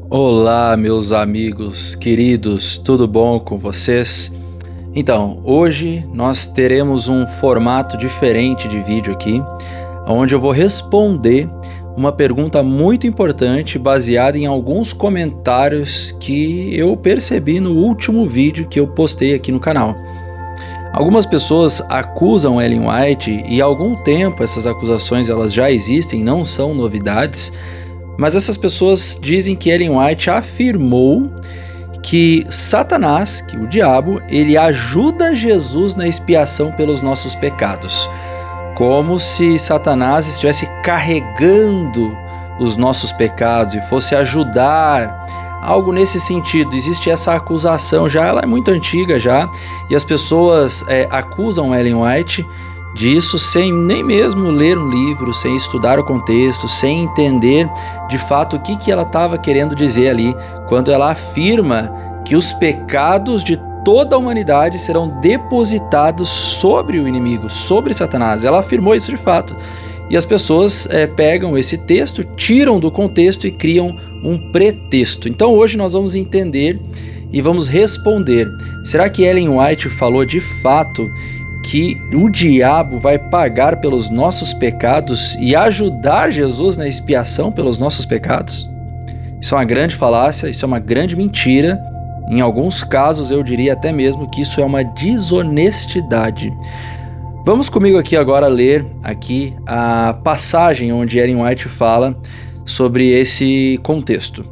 Olá, meus amigos queridos, tudo bom com vocês? Então, hoje nós teremos um formato diferente de vídeo aqui, onde eu vou responder uma pergunta muito importante baseada em alguns comentários que eu percebi no último vídeo que eu postei aqui no canal. Algumas pessoas acusam Ellen White e há algum tempo essas acusações elas já existem, não são novidades. Mas essas pessoas dizem que Ellen White afirmou que Satanás, que o diabo, ele ajuda Jesus na expiação pelos nossos pecados. Como se Satanás estivesse carregando os nossos pecados e fosse ajudar, algo nesse sentido. Existe essa acusação já, ela é muito antiga já, e as pessoas acusam Ellen White disso sem nem mesmo ler um livro, sem estudar o contexto, sem entender de fato o que ela estava querendo dizer ali, quando ela afirma que os pecados de toda a humanidade serão depositados sobre o inimigo, sobre Satanás. Ela afirmou isso de fato. E as pessoas pegam esse texto, tiram do contexto e criam um pretexto. Então hoje nós vamos entender e vamos responder. Será que Ellen White falou de fato que o diabo vai pagar pelos nossos pecados e ajudar Jesus na expiação pelos nossos pecados? Isso é uma grande falácia, isso é uma grande mentira. Em alguns casos eu diria até mesmo que isso é uma desonestidade. Vamos comigo aqui agora ler aqui a passagem onde Ellen White fala sobre esse contexto.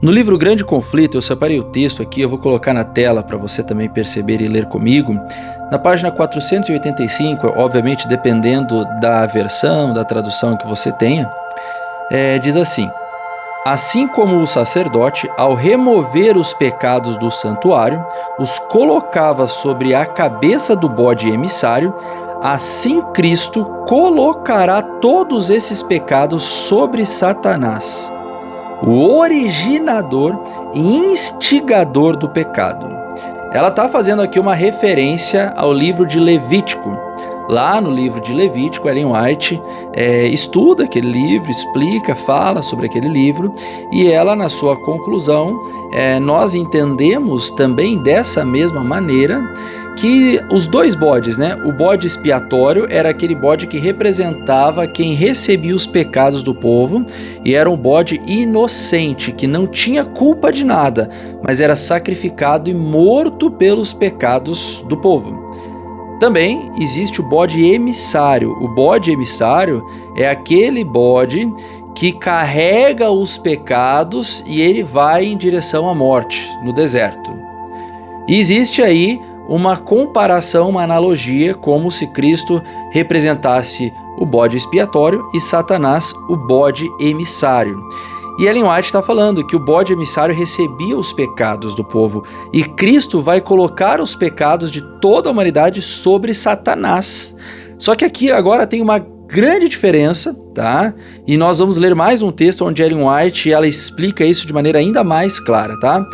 No livro Grande Conflito, eu separei o texto aqui, eu vou colocar na tela para você também perceber e ler comigo. Na página 485, obviamente dependendo da versão, da tradução que você tenha, diz assim: assim como o sacerdote, ao remover os pecados do santuário, os colocava sobre a cabeça do bode emissário, assim Cristo colocará todos esses pecados sobre Satanás, o originador e instigador do pecado. Ela está fazendo aqui uma referência ao livro de Levítico. Lá no livro de Levítico, Ellen White estuda aquele livro, explica, fala sobre aquele livro, e ela, na sua conclusão, nós entendemos também dessa mesma maneira que os dois bodes, né? O bode expiatório era aquele bode que representava quem recebia os pecados do povo, e era um bode inocente, que não tinha culpa de nada, mas era sacrificado e morto pelos pecados do povo. Também existe o bode emissário. O bode emissário é aquele bode que carrega os pecados e ele vai em direção à morte, no deserto. E existe aí uma comparação, uma analogia, como se Cristo representasse o bode expiatório e Satanás o bode emissário. E Ellen White está falando que o bode emissário recebia os pecados do povo e Cristo vai colocar os pecados de toda a humanidade sobre Satanás. Só que aqui agora tem uma grande diferença, tá? E nós vamos ler mais um texto onde Ellen White ela explica isso de maneira ainda mais clara, tá?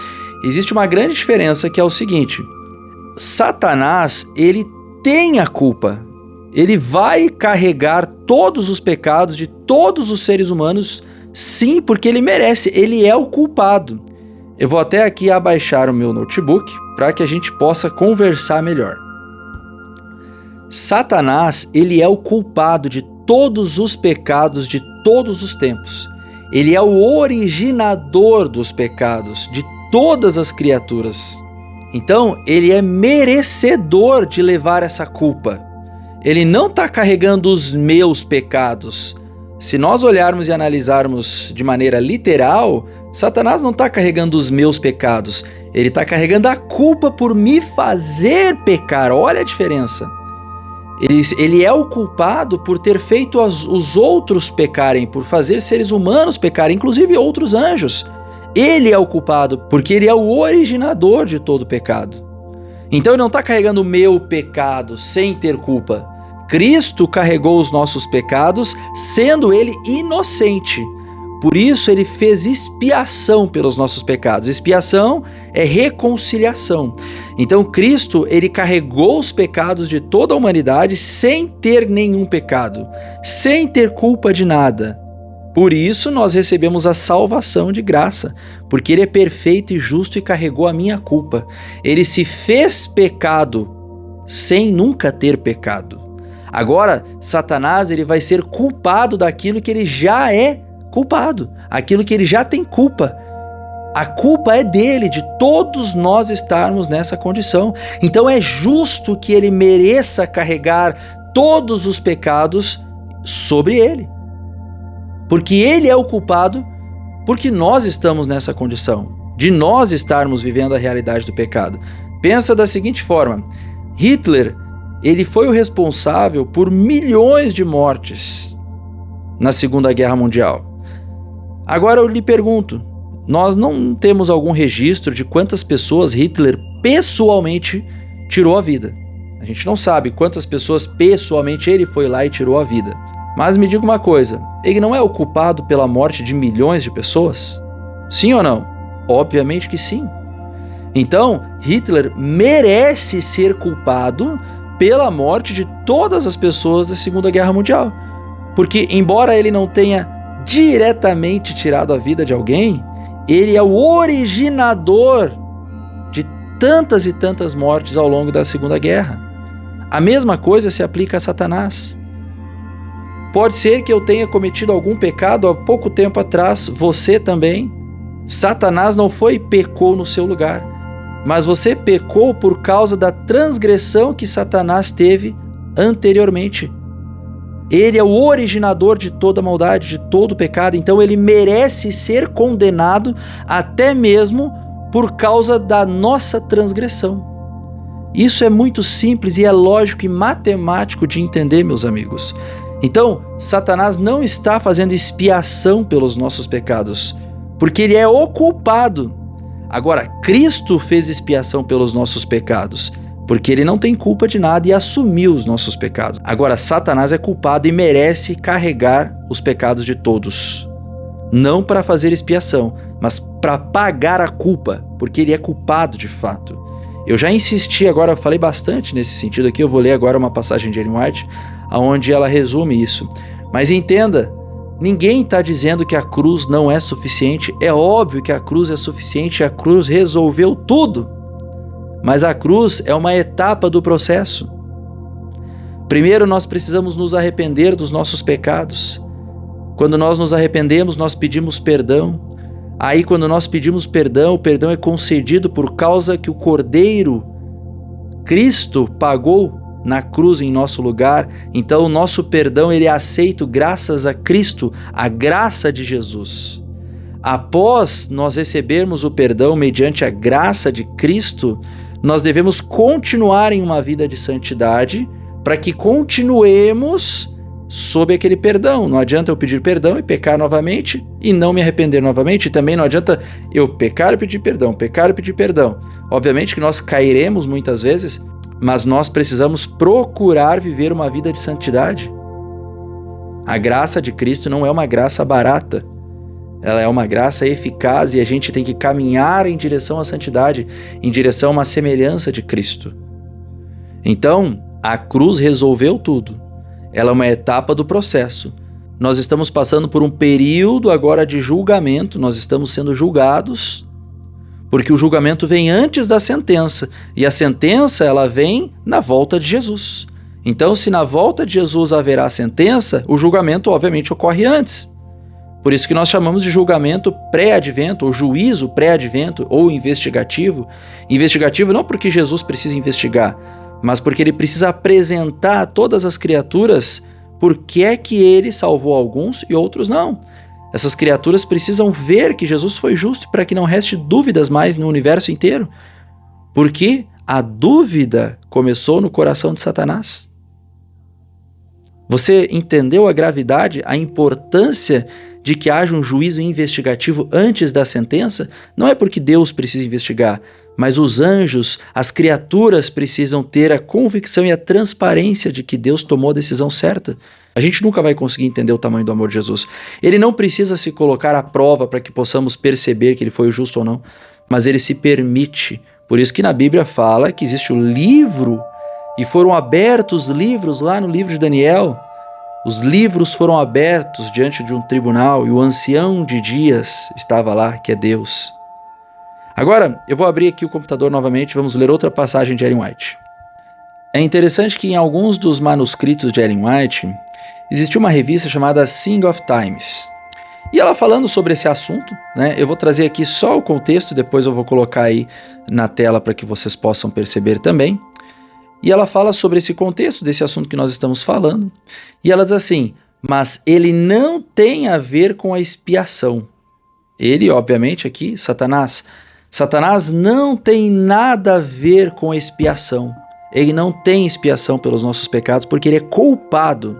Existe uma grande diferença que é o seguinte: Satanás, ele tem a culpa. Ele vai carregar todos os pecados de todos os seres humanos. Sim, porque ele merece, ele é o culpado. Eu vou até aqui abaixar o meu notebook para que a gente possa conversar melhor. Satanás, ele é o culpado de todos os pecados de todos os tempos. Ele é o originador dos pecados de todas as criaturas. Então, ele é merecedor de levar essa culpa. Ele não está carregando os meus pecados. Se nós olharmos e analisarmos de maneira literal, Satanás não está carregando os meus pecados, ele está carregando a culpa por me fazer pecar. Olha a diferença. Ele é o culpado por ter feito os outros pecarem, por fazer seres humanos pecarem, inclusive outros anjos. Ele é o culpado porque ele é o originador de todo pecado. Então ele não está carregando o meu pecado sem ter culpa. Cristo carregou os nossos pecados, sendo ele inocente. Por isso ele fez expiação pelos nossos pecados. Expiação é reconciliação. Então Cristo, ele carregou os pecados de toda a humanidade sem ter nenhum pecado, sem ter culpa de nada. Por isso nós recebemos a salvação de graça, porque ele é perfeito e justo e carregou a minha culpa. Ele se fez pecado sem nunca ter pecado. Agora, Satanás ele vai ser culpado daquilo que ele já é culpado, aquilo que ele já tem culpa. A culpa é dele, de todos nós estarmos nessa condição. Então é justo que ele mereça carregar todos os pecados sobre ele. Porque ele é o culpado, porque nós estamos nessa condição, de nós estarmos vivendo a realidade do pecado. Pensa da seguinte forma: Hitler, ele foi o responsável por milhões de mortes na Segunda Guerra Mundial. Agora eu lhe pergunto, nós não temos algum registro de quantas pessoas Hitler pessoalmente tirou a vida. A gente não sabe quantas pessoas pessoalmente ele foi lá e tirou a vida. Mas me diga uma coisa, ele não é o culpado pela morte de milhões de pessoas? Sim ou não? Obviamente que sim. Então, Hitler merece ser culpado pela morte de todas as pessoas da Segunda Guerra Mundial. Porque, embora ele não tenha diretamente tirado a vida de alguém, ele é o originador de tantas e tantas mortes ao longo da Segunda Guerra. A mesma coisa se aplica a Satanás. Pode ser que eu tenha cometido algum pecado há pouco tempo atrás, você também. Satanás não foi e pecou no seu lugar, mas você pecou por causa da transgressão que Satanás teve anteriormente. Ele é o originador de toda maldade, de todo pecado, então ele merece ser condenado até mesmo por causa da nossa transgressão. Isso é muito simples e é lógico e matemático de entender, meus amigos. Então, Satanás não está fazendo expiação pelos nossos pecados, porque ele é o culpado. Agora, Cristo fez expiação pelos nossos pecados, porque ele não tem culpa de nada e assumiu os nossos pecados. Agora, Satanás é culpado e merece carregar os pecados de todos. Não para fazer expiação, mas para pagar a culpa, porque ele é culpado de fato. Eu já insisti agora, eu falei bastante nesse sentido aqui, eu vou ler agora uma passagem de Ellen White, onde ela resume isso. Mas entenda, ninguém está dizendo que a cruz não é suficiente. É óbvio que a cruz é suficiente, a cruz resolveu tudo. Mas a cruz é uma etapa do processo. Primeiro nós precisamos nos arrepender dos nossos pecados. Quando nós nos arrependemos, nós pedimos perdão. Aí quando nós pedimos perdão, o perdão é concedido por causa que o Cordeiro, Cristo, pagou na cruz em nosso lugar. Então o nosso perdão ele é aceito graças a Cristo, a graça de Jesus. Após nós recebermos o perdão mediante a graça de Cristo, nós devemos continuar em uma vida de santidade para que continuemos sob aquele perdão. Não adianta eu pedir perdão e pecar novamente e não me arrepender novamente. E também não adianta eu pecar e pedir perdão, pecar e pedir perdão. Obviamente que nós cairemos muitas vezes, mas nós precisamos procurar viver uma vida de santidade. A graça de Cristo não é uma graça barata. Ela é uma graça eficaz e a gente tem que caminhar em direção à santidade, em direção a uma semelhança de Cristo. Então, a cruz resolveu tudo. Ela é uma etapa do processo. Nós estamos passando por um período agora de julgamento, nós estamos sendo julgados, porque o julgamento vem antes da sentença, e a sentença ela vem na volta de Jesus. Então, se na volta de Jesus haverá sentença, o julgamento obviamente ocorre antes. Por isso que nós chamamos de julgamento pré-advento, ou juízo pré-advento, ou investigativo. Investigativo não porque Jesus precisa investigar, mas porque ele precisa apresentar a todas as criaturas por que é que ele salvou alguns e outros não. Essas criaturas precisam ver que Jesus foi justo para que não reste dúvidas mais no universo inteiro. Porque a dúvida começou no coração de Satanás. Você entendeu a gravidade, a importância de que haja um juízo investigativo antes da sentença? Não é porque Deus precisa investigar, mas os anjos, as criaturas precisam ter a convicção e a transparência de que Deus tomou a decisão certa. A gente nunca vai conseguir entender o tamanho do amor de Jesus. Ele não precisa se colocar à prova para que possamos perceber que ele foi justo ou não, mas ele se permite. Por isso que na Bíblia fala que existe o livro, e foram abertos livros lá no livro de Daniel, Os livros foram abertos diante de um tribunal e o ancião de dias estava lá, que é Deus. Agora, eu vou abrir aqui o computador novamente e vamos ler outra passagem de Ellen White. É interessante que em alguns dos manuscritos de Ellen White, existiu uma revista chamada Sing of Times. E ela falando sobre esse assunto, né, eu vou trazer aqui só o contexto, depois eu vou colocar aí na tela para que vocês possam perceber também. E ela fala sobre esse contexto desse assunto que nós estamos falando. E ela diz assim, mas ele não tem a ver com a expiação. Ele, obviamente, aqui, Satanás não tem nada a ver com a expiação. Ele não tem expiação pelos nossos pecados porque ele é culpado.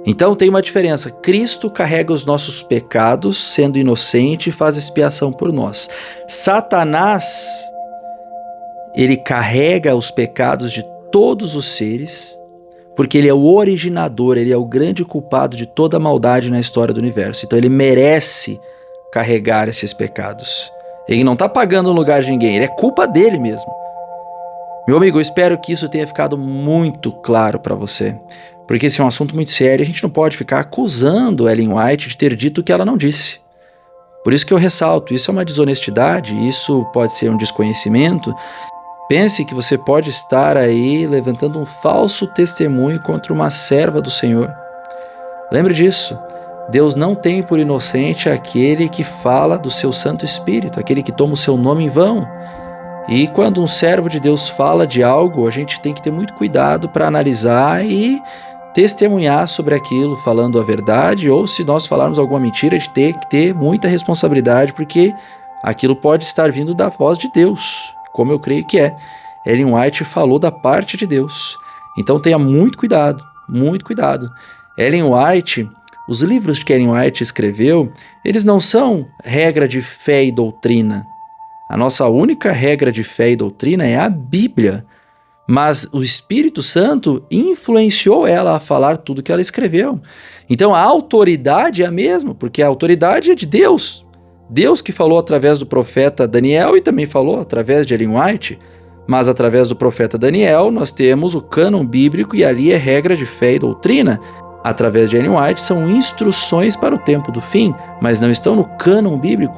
Então tem uma diferença. Cristo carrega os nossos pecados, sendo inocente, e faz expiação por nós. Satanás, ele carrega os pecados de todos os seres, porque ele é o originador, ele é o grande culpado de toda a maldade na história do universo. Então ele merece carregar esses pecados. Ele não está pagando no lugar de ninguém, ele é culpa dele mesmo. Meu amigo, eu espero que isso tenha ficado muito claro para você, porque esse é um assunto muito sério, a gente não pode ficar acusando Ellen White de ter dito o que ela não disse. Por isso que eu ressalto, isso é uma desonestidade, isso pode ser um desconhecimento. Pense que você pode estar aí levantando um falso testemunho contra uma serva do Senhor. Lembre disso. Deus não tem por inocente aquele que fala do seu Santo Espírito, aquele que toma o seu nome em vão. E quando um servo de Deus fala de algo, a gente tem que ter muito cuidado para analisar e testemunhar sobre aquilo, falando a verdade, ou se nós falarmos alguma mentira, a gente tem que ter muita responsabilidade, porque aquilo pode estar vindo da voz de Deus, como eu creio que é. Ellen White falou da parte de Deus. Então tenha muito cuidado, muito cuidado. Ellen White... Os livros que Ellen White escreveu, eles não são regra de fé e doutrina. A nossa única regra de fé e doutrina é a Bíblia. Mas o Espírito Santo influenciou ela a falar tudo que ela escreveu. Então a autoridade é a mesma, porque a autoridade é de Deus. Deus que falou através do profeta Daniel e também falou através de Ellen White. Mas através do profeta Daniel nós temos o cânon bíblico e ali é regra de fé e doutrina. Através de Ellen White são instruções para o tempo do fim, mas não estão no cânon bíblico.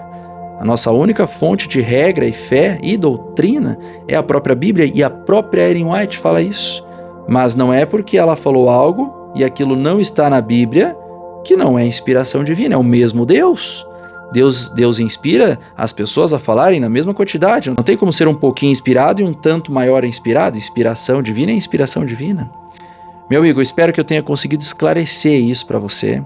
A nossa única fonte de regra e fé e doutrina é a própria Bíblia, e a própria Ellen White fala isso. Mas não é porque ela falou algo e aquilo não está na Bíblia que não é inspiração divina, é o mesmo Deus. Deus inspira as pessoas a falarem na mesma quantidade. Não tem como ser um pouquinho inspirado e um tanto maior inspirado. Inspiração divina é inspiração divina. Meu amigo, eu espero que eu tenha conseguido esclarecer isso para você.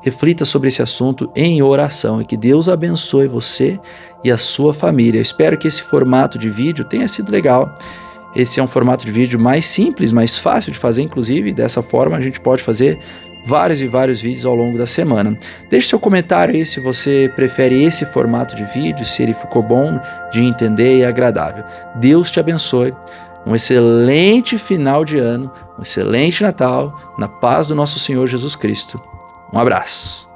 Reflita sobre esse assunto em oração e que Deus abençoe você e a sua família. Eu espero que esse formato de vídeo tenha sido legal. Esse é um formato de vídeo mais simples, mais fácil de fazer, inclusive. Dessa forma, a gente pode fazer vários e vários vídeos ao longo da semana. Deixe seu comentário aí se você prefere esse formato de vídeo, se ele ficou bom de entender e agradável. Deus te abençoe. Um excelente final de ano, um excelente Natal, na paz do nosso Senhor Jesus Cristo. Um abraço.